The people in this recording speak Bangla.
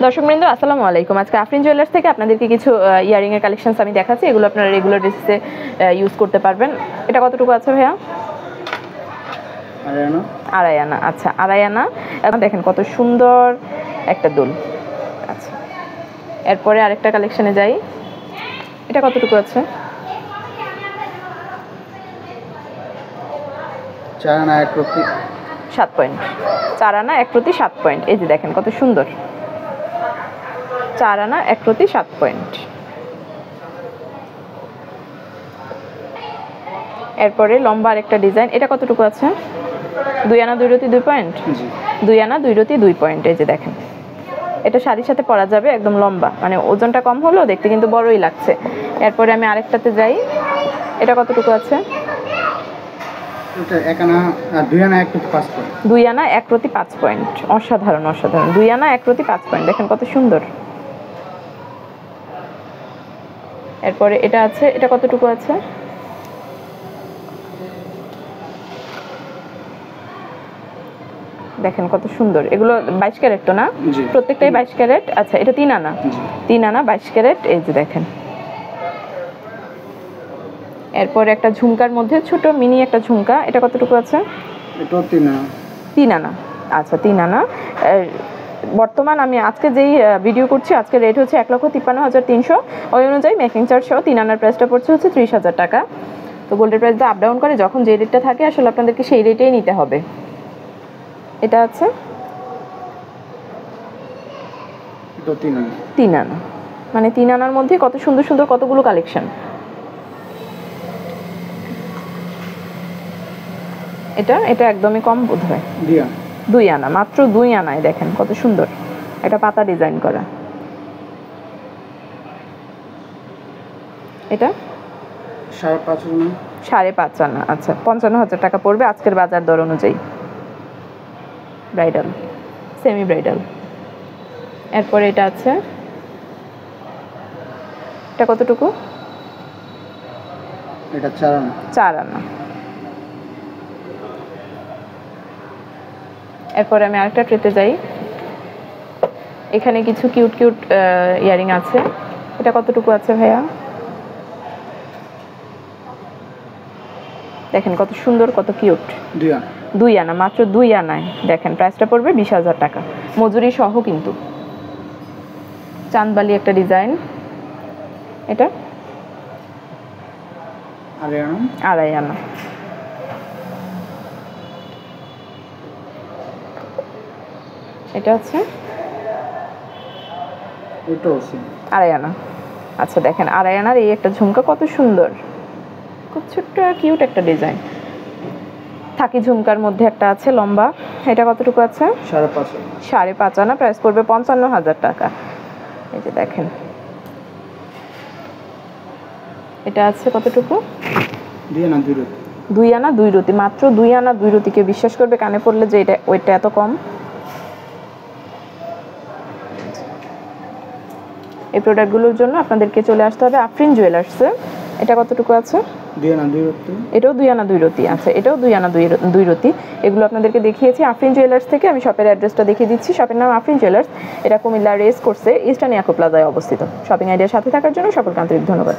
দর্শকবৃন্দ আসসালামু আলাইকুম। আজকে আফরিন জুয়েলার্স থেকে আপনাদেরকে কিছু ইয়ারিং এর কালেকশনস আমি দেখাচ্ছি। এগুলো আপনারা রেগুলার বেসিসে ইউজ করতে পারবেন। এটা কতটুকু আছে ভাইয়া? আড়াই আনা। আচ্ছা, আড়াই আনা। এখন দেখেন কত সুন্দর একটা দুল। আচ্ছা, এরপরে আরেকটা কালেকশনে যাই। এটা কতটুকু আছে? 4 আনা 1 প্রতি 7 পয়েন্ট। 4 আনা 1 প্রতি 7 পয়েন্ট। এই যে দেখেন কত সুন্দর। 4 আনা 1 প্রতি 7 পয়েন্ট। এরপরে লম্বা আরেকটা ডিজাইন। এটা কতটুকু আছে? 2 আনা 2 রতি 2 পয়েন্ট। 2 আনা 2 রতি 2 পয়েন্ট। এই যে দেখেন, এটা শাড়ির সাথে পরা যাবে, একদম লম্বা, মানে ওজনটা কম হলেও দেখতে কিন্তু বড়ই লাগছে। এরপরে আমি আরেকটাতে যাই। এটা কতটুকু আছে? এটা 1 আনা 2 আনা 1 প্রতি 5 পয়েন্ট। 2 আনা 1 প্রতি 5 পয়েন্ট। অসাধারণ অসাধারণ। 2 আনা 1 প্রতি 5 পয়েন্ট। দেখেন কত সুন্দর। এরপরে এটা আছে। এটা কতটুকু আছে? দেখেন কত সুন্দর। এগুলো 22 ক্যারেট তো না? প্রত্যেকটাই 22 ক্যারেট। আচ্ছা, এটা 3 আনা। 3 আনা 22 ক্যারেট। এই যে দেখেন। এরপরে একটা ঝুমকার মধ্যে ছোট মিনি একটা ঝুমকা। এটা কতটুকু আছে? এটা 3 আনা। 3 আনা। আচ্ছা, 3 আনা। বর্তমান আমি আজকে যেই ভিডিও করছি, আজকে রেট হচ্ছে 1,53,300। ওই অনুযায়ী মেকিং চার্জ সহ 3 আনার প্রাইসটা পড়ছে হচ্ছে 30,000 টাকা। তো গোল্ডের প্রাইস আপ ডাউন করে, যখন যে রেটটা থাকে আসলে আপনাদেরকে সেই রেটেই নিতে হবে। এটা আছে 3 আনা। 3 আনা। মানে 3 আনার মধ্যে কত সুন্দর সুন্দর কতগুলো কালেকশন। এটা একদমই কম বোধ হয়। 2 আনা। মাত্র 2 আনায় দেখেন কত সুন্দর একটা পাতা ডিজাইন করা। এটা 5.5 আনা। 5.5 আনা। আচ্ছা, 55,000 টাকা পড়বে আজকের বাজার দর অনুযায়ী। Bridal, semi bridal. এরপরে এটা আছে। এটা কতটুকু? এটা 4 আনা। 4 আনা। এরপরে আমি আরেকটা ট্রেতে যাই। এখানে কিছু কিউট কিউট ইয়ারিং আছে। এটা কতটুকু আছে ভাইয়া? দেখেন কত সুন্দর, কত কিউট। 2 আনা। 2 আনা। মাত্র 2 আনায় দেখেন প্রাইসটা পড়বে 20,000 টাকা, মজুরি সহ কিন্তু। চাঁদবালি একটা ডিজাইন। এটা 2.5 আনা। 2.5 আনা। এটা আছে এটাও আছে 2.5 আনা। আচ্ছা, দেখেন 2.5 আনার এই একটা ঝুমকা কত সুন্দর, খুব ছোট্ট কিউট একটা ডিজাইন। থাকি ঝুমকার মধ্যে একটা আছে লম্বা। এটা কতটুকু আছে? 5.5 আনা। 5.5 আনা। প্রাইস পড়বে 55,000 টাকা। এই যে দেখেন। এটা আছে কতটুকু? 2 আনা 2 রতি। 2 আনা 2 রতি। মাত্র 2 আনা 2 রতিকে বিশ্বাস করবে কানে পড়লে যে এটা ওইটা এত কম। এই প্রোডাক্টগুলোর জন্য আপনাদেরকে চলে আসতে হবে আফরিন জুয়েলার্সে। এটা কতটুকু আছে? 2 আনা 2 রতি। এটাও 2 আনা 2 রতি। আচ্ছা, এটাও 2 আনা 2 রতি। এগুলো আপনাদেরকে দেখিয়েছি আফরিন জুয়েলার্স থেকে। আমি শপের অ্যাড্রেসটা দেখিয়ে দিচ্ছি। শপের নাম আফরিন জুয়েলার্স। এটা কুমিল্লা রেস কোর্সে ইস্টার্ন ইয়াকো প্লাজায় অবস্থিত। শপিং আইডিয়ার সাথে থাকার জন্য সকলকে আন্তরিক ধন্যবাদ।